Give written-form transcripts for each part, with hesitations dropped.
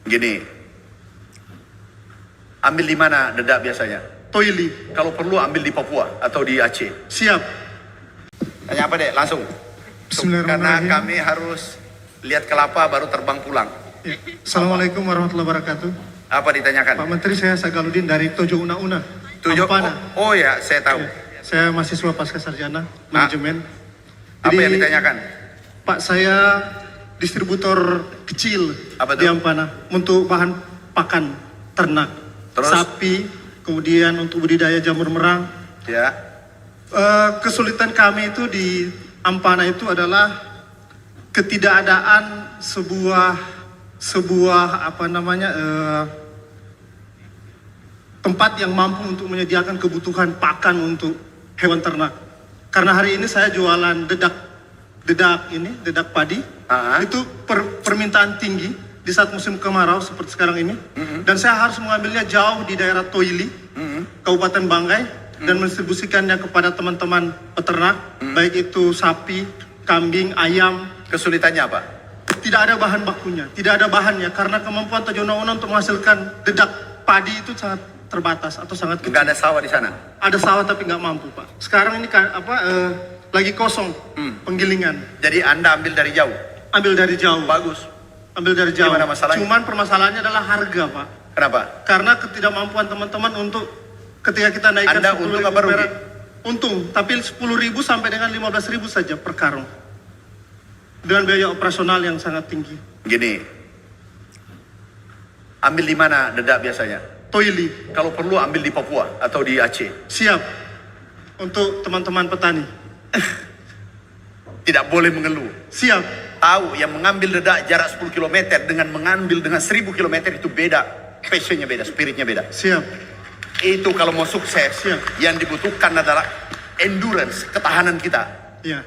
Gini, ambil di mana dedak biasanya? Toili. Kalau perlu ambil di Papua atau di Aceh. Siap. Tanya apa dek? Langsung. Karena Bismillahirrahmanirrahim. kami harus lihat kelapa baru terbang pulang. Ya. Assalamualaikum warahmatullahi wabarakatuh. Apa ditanyakan? Pak Menteri, saya Sagaludin dari Tojo Una-Una. Tujuh. Ampana. Oh ya, saya tahu. Saya mahasiswa pasca sarjana manajemen. Apa Jadi, yang ditanyakan? Pak, saya distributor kecil Apa di tuh? Ampana untuk bahan pakan ternak. Terus? Sapi, kemudian untuk budidaya jamur merang. Ya. Kesulitan kami itu di Ampana itu adalah ketidakadaan sebuah tempat yang mampu untuk menyediakan kebutuhan pakan untuk hewan ternak. Karena hari ini saya jualan dedak padi. Itu permintaan tinggi di saat musim kemarau seperti sekarang ini. Dan saya harus mengambilnya jauh di daerah Toili, Kabupaten Banggai, dan mendistribusikannya kepada teman-teman peternak, baik itu sapi, kambing, ayam. Kesulitannya apa? Tidak ada bahan bakunya, tidak ada bahannya, karena kemampuan Tojo Una-Una untuk menghasilkan dedak padi itu sangat terbatas atau sangat kecil. Nggak ada sawah di sana. Ada sawah tapi nggak mampu, Pak. Sekarang ini lagi kosong penggilingan. Jadi Anda ambil dari jauh. Ambil dari jauh. Bagus. Ambil dari jauh. Gimana masalahnya? Cuman permasalahannya adalah harga, Pak. Kenapa? Karena ketidakmampuan teman-teman untuk ketika kita naikkan Anda 10.000 untung apa rugi? perak, untung, tapi 10.000 sampai dengan 15.000 saja per karung. Dengan biaya operasional yang sangat tinggi. Gini, ambil di mana dedak biasanya? Toili. Kalau perlu ambil di Papua atau di Aceh. Siap. Untuk teman-teman petani. Tidak boleh mengeluh. Siap. Tahu yang mengambil dedak jarak 10 km dengan mengambil dengan 1000 km itu beda. Passionnya beda, spiritnya beda. Siap. Itu kalau mau sukses, Siap. yang dibutuhkan adalah endurance, ketahanan kita. Iya.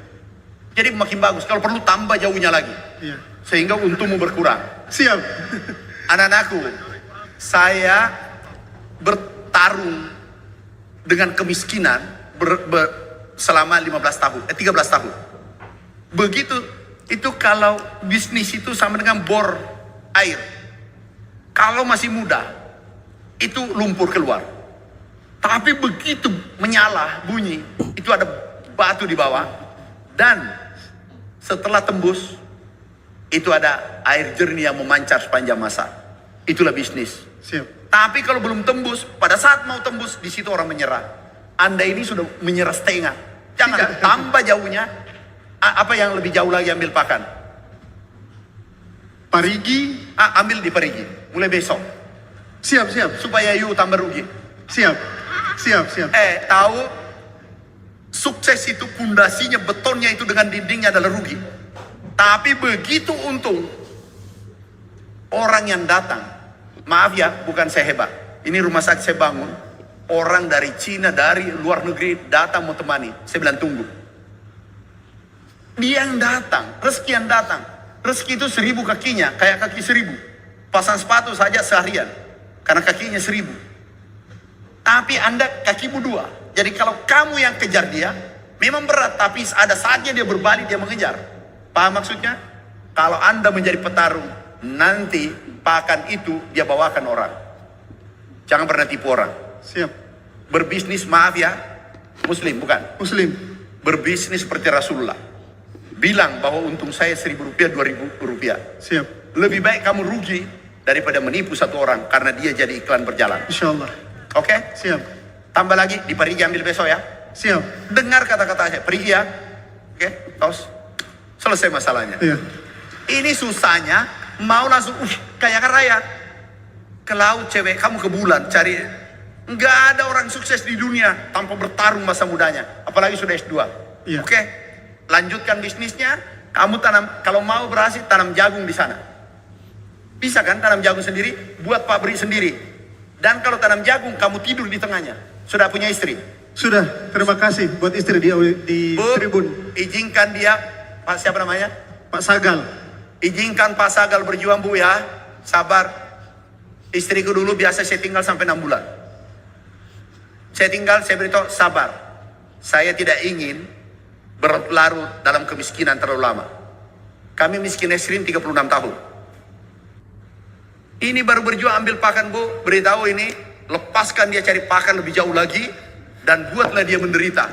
Jadi makin bagus. Kalau perlu tambah jauhnya lagi. Iya. Sehingga untungmu berkurang. Siap. Anak-anakku, saya bertarung dengan kemiskinan selama 13 tahun. Begitu, itu kalau bisnis itu sama dengan bor air. Kalau masih muda, itu lumpur keluar. Tapi begitu menyala bunyi, itu ada batu di bawah. Dan setelah tembus, itu ada air jernih yang memancar sepanjang masa. Itulah bisnis. Siap. Tapi kalau belum tembus, pada saat mau tembus, di situ orang menyerah. Anda ini sudah menyerah setengah. Jangan Tidak. tambah jauhnya. Apa yang lebih jauh lagi ambil pakan? Parigi. Ambil di Parigi. Mulai besok. Siap, siap. Supaya you tambah rugi. Siap. Siap, siap. Tahu sukses itu pundasinya, betonnya itu dengan dindingnya adalah rugi. Tapi begitu untung, orang yang datang, maaf ya, bukan saya hebat. Ini rumah sakit saya bangun, orang dari Cina, dari luar negeri datang mau temani. Saya bilang tunggu. Dia yang datang, rezeki yang datang. Rezeki itu 1000 kakinya, kayak kaki 1000. Pasang sepatu saja seharian, karena kakinya 1000. Tapi Anda kakimu 2. Jadi kalau kamu yang kejar dia, memang berat, tapi ada saatnya dia berbalik, dia mengejar. Paham maksudnya? Kalau Anda menjadi petarung, nanti pakan itu dia bawakan orang. Jangan pernah tipu orang. Siap. Berbisnis, maaf ya, Muslim bukan? Muslim. Berbisnis seperti Rasulullah. Bilang bahwa untung saya 1.000 rupiah, 2.000 rupiah. Siap. Lebih baik kamu rugi daripada menipu satu orang karena dia jadi iklan berjalan. Insya Allah. Oke? Siap. Tambah lagi, di Parigi ambil besok ya. Siap. Dengar kata-kata saya, pergi ya. Oke, tos. Selesai masalahnya. Iya. Ini susahnya, mau langsung, kaya kan raya. Ke laut cewek, kamu ke bulan, cari. Nggak ada orang sukses di dunia tanpa bertarung masa mudanya. Apalagi sudah S2. Iya. Oke, lanjutkan bisnisnya. Kamu tanam, kalau mau berhasil, tanam jagung di sana. Bisa kan tanam jagung sendiri, buat pabrik sendiri. Dan kalau tanam jagung, kamu tidur di tengahnya. Sudah punya istri? Sudah. Terima kasih buat istri di Bu, Tribun. izinkan dia, Pak siapa namanya? Pak Sagal. Izinkan Pak Sagal berjuang Bu ya. Sabar. Istriku dulu biasa saya tinggal sampai 6 bulan. Saya tinggal, saya beritahu sabar. Saya tidak ingin berlarut dalam kemiskinan terlalu lama. Kami miskin ekstrim 36 tahun. Ini baru berjuang ambil pakan, Bu. Beritahu ini, lepaskan dia cari pakan lebih jauh lagi dan buatlah dia menderita.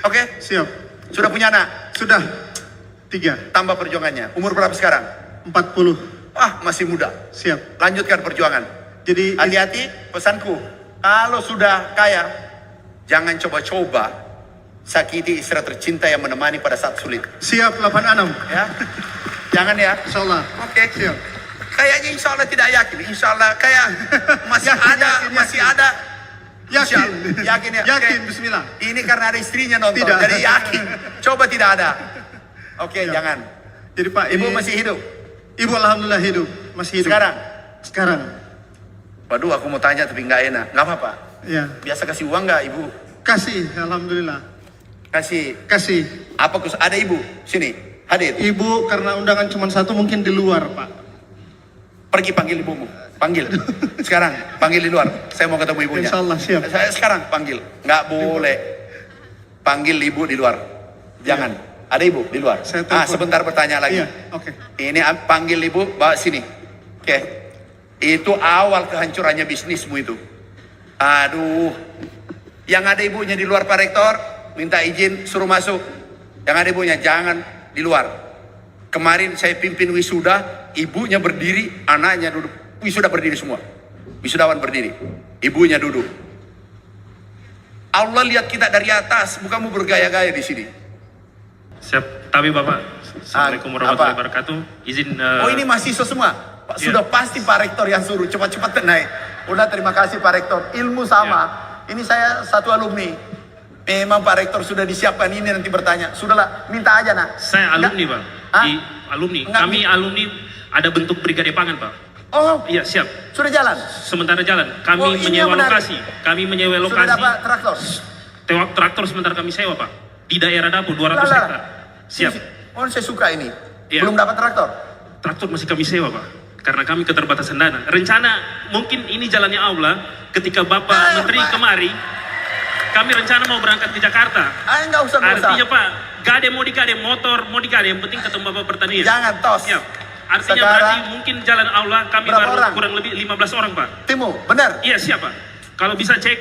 Oke? Siap. Sudah punya anak? Sudah. 3. Tambah perjuangannya. Umur berapa sekarang? 40. Ah, masih muda. Siap. Lanjutkan perjuangan. Jadi Hati-hati, pesanku. Kalau sudah kaya, jangan coba-coba sakiti istri tercinta yang menemani pada saat sulit. siap 86. Ya, jangan ya. Insyaallah. Oke. Siap. Kayaknya insya Allah tidak yakin. Insya Allah kayak masih masih ada. Insya Allah. Yakin ya? Yakin, Oke. bismillah. Ini karena ada istrinya nonton, Tidak. jadi yakin. Coba tidak ada. Oke, Ya. jangan. Jadi Pak, Ibu ini masih hidup Ibu alhamdulillah hidup, masih hidup. sekarang. Sekarang. Waduh, aku mau tanya tapi nggak enak. Nggak apa-apa. Ya. Biasa kasih uang nggak ibu? Kasih, alhamdulillah. Kasih. Kasih. Apa ada ibu? Sini, hadir. Ibu karena undangan cuma satu mungkin di luar, Pak. Pergi panggil ibumu. Panggil. Sekarang, panggil di luar. Saya mau ketemu ibunya. Insyaallah, siap. Saya sekarang panggil. Nggak boleh. Panggil ibu di luar. Jangan. Ada ibu di luar. Saya telepon. Sebentar bertanya lagi. Iya, oke. Ini panggil ibu, bawa sini. Oke. Itu awal kehancurannya bisnismu itu. Aduh. Yang ada ibunya di luar, Pak Rektor, minta izin suruh masuk. Yang ada ibunya jangan di luar. Kemarin saya pimpin wisuda, ibunya berdiri, anaknya duduk. Wisuda berdiri semua. Wisudawan berdiri. Ibunya duduk. Allah lihat kita dari atas, bukanmu bergaya-gaya di sini. Siap. Tapi Bapak, Assalamualaikum warahmatullahi wabarakatuh. Izin. Oh, ini mahasiswa semua. Pak, Iya. sudah pasti Pak Rektor yang suruh cepat-cepat naik. Udah, terima kasih Pak Rektor. Ilmu sama. Ini saya satu alumni. Memang Pak Rektor sudah disiapkan ini nanti bertanya. Sudahlah, minta aja nak. Saya alumni, Pak. Hah? Di alumni. Enggak, Kami alumni ada bentuk brigade pangan, Pak. Oh, Iya, siap. sudah jalan. Sementara jalan. Kami Oh, ini yang menyewa menarik. lokasi. Kami menyewa Sudah lokasi. dapat traktor. Traktor sementara kami sewa, Pak. Di daerah dapur 200 Lah, lah. hektar. Siap. Oh, saya suka ini. Iya. Belum dapat traktor. Traktor masih kami sewa, Pak. Karena kami keterbatasan dana. Rencana mungkin ini jalannya Allah ketika Bapak Menteri Pak. kemari. Kami rencana mau berangkat ke Jakarta. Nggak usah, nggak usah. Artinya Pak, gade mau dikade motor, mau dikade, yang penting ketemu Bapak Pertanian. Jangan tos. Siap. Artinya Sekarang, berarti mungkin jalan Allah kami berapa baru orang? kurang lebih 15 orang, Pak. Timu, benar. Iya, siap, Pak. Kalau bisa cek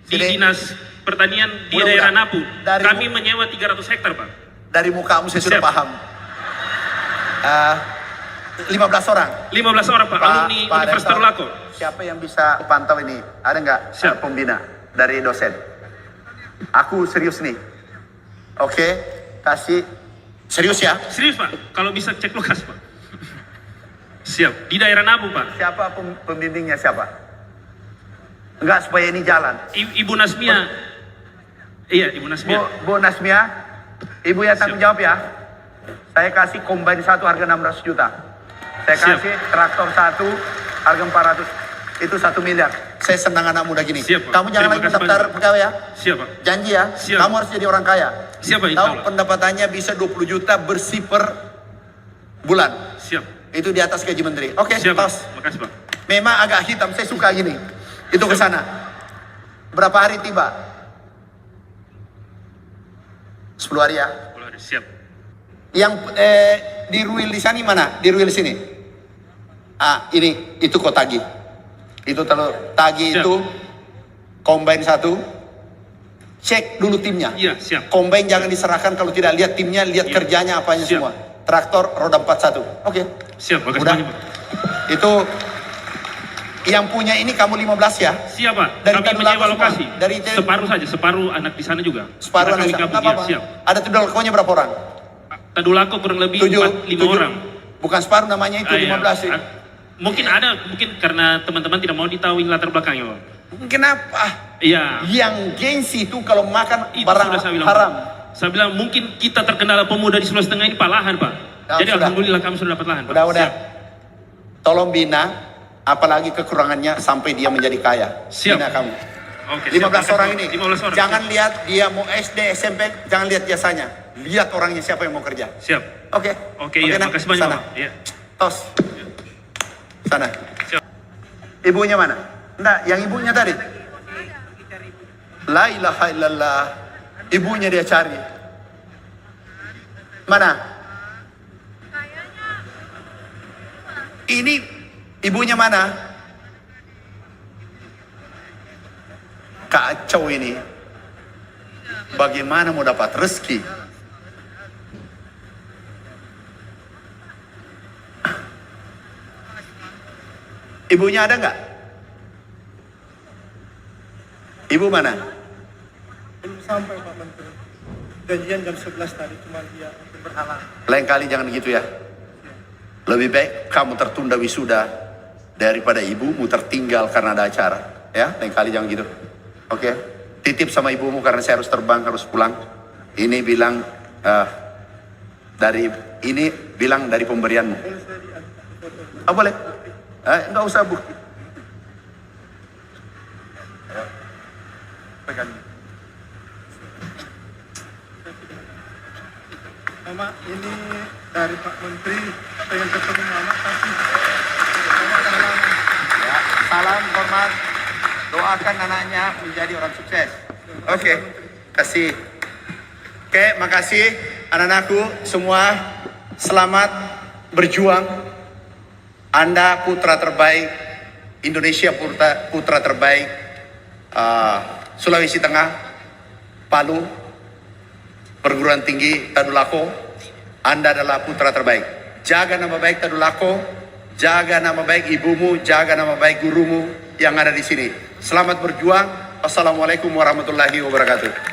di Sini. Dinas Pertanian di Udah, daerah udah. Napu. Dari- Kami menyewa 300 hektar, Pak. Dari mukamu saya sudah Siap. paham. 15 orang. 15 orang, Pak. Alumni Universitas Rektor, Tarulako. siapa yang bisa pantau ini? Ada nggak Siap. pembina dari dosen? Aku serius nih. Oke, kasih serius ya. Serius, Pak. Kalau bisa cek lokasi, Pak. Siap. Di daerah Napu, Pak. Siapa pembimbingnya siapa? Enggak, supaya ini jalan. Ibu Nasmia. Iya, Ibu Nasmia. Bu Nasmia, ibu yang tanggung Siap. jawab ya. Saya kasih combine satu harga 600 juta. Saya Siap. kasih traktor satu harga 400. Itu 1 miliar. Saya senang anak muda gini. Siap, Pak. Kamu jangan Terima lagi kasih daftar banyak. pegawai ya. Siap, Pak. Janji ya. Siap. Kamu harus jadi orang kaya. Siap, Pak, insya Tahu Allah. pendapatannya bisa 20 juta bersih per bulan. Siap. Itu di atas gaji menteri. Oke, Siap, Pak. tos. Makasih, Pak. Memang agak hitam, saya suka gini. Itu ke sana. Berapa hari tiba? 10 hari ya. Siap. Yang di Ruil di sana mana? Di Ruil sini. Ini itu kok tagi. Itu kalau tagi Siap. itu combine satu. Cek dulu timnya. Iya, siap. Combine jangan diserahkan kalau tidak lihat timnya, lihat Iya. kerjanya apanya Siap. semua. Traktor roda 41. Oke. Siap, makasih Udah. banyak, Pak. Itu yang punya ini kamu 15 ya? Siap, Pak. Dari Kami Tadulako menyewa semua? lokasi. Dari separuh saja, separuh anak di sana juga. Separuh Kita kami anak gabung, nggak ya, apa-apa. siap. Ada Tadulakonya berapa orang? Tadulako kurang lebih 4-5 7. orang. Bukan separuh namanya itu Ah, iya. 15 sih. Mungkin ada, mungkin karena teman-teman tidak mau ditahuin latar belakangnya, Pak. Kenapa? Iya. Yang gengsi itu kalau makan Itu barang sudah saya bilang, haram. Pak. Saya bilang mungkin kita terkendala pemuda di Sulawesi Tengah ini Pak lahan, Pak. Ya, Jadi sudah. alhamdulillah kami sudah dapat lahan, Pak. Udah. Siap. Tolong bina, apalagi kekurangannya sampai dia menjadi kaya. Siap. Bina kamu. Oke, 15 siap. orang ini. 15 orang. Jangan lihat dia mau SD, SMP, jangan lihat jasanya. Lihat orangnya siapa yang mau kerja. Siap. Oke. Oke, iya. nak? Makasih banyak, Sana. Pak. Iya. Tos. Sana. Siap. Ibunya mana? Enggak, yang ibunya tadi. La ilaha illallah. Ibunya dia cari. Mana? Ini Ibunya mana? Kacau ini. Bagaimana mau dapat rezeki? Ibunya ada nggak? Ibu mana? Belum sampai Pak Menteri. Janjian jam 11 tadi, cuma dia berhalang. Lain kali jangan gitu ya. Lebih baik kamu tertunda wisuda daripada ibumu tertinggal karena ada acara. Ya, lain kali jangan gitu. Oke, titip sama ibumu karena saya harus terbang, harus pulang. Ini bilang dari pemberianmu. Oh, boleh? Enggak usah Bu. Pegang. Mama, ini dari Pak Menteri, pengen ketemu Mama, tapi Ya, salam hormat. Doakan anaknya menjadi orang sukses. Oke, kasih. Oke, makasih anak-anakku semua. Selamat berjuang. Anda putra terbaik Indonesia, putra terbaik Sulawesi Tengah, Palu, perguruan tinggi Tadulako. Anda adalah putra terbaik. Jaga nama baik Tadulako, jaga nama baik ibumu, jaga nama baik gurumu yang ada di sini. Selamat berjuang. Wassalamualaikum warahmatullahi wabarakatuh.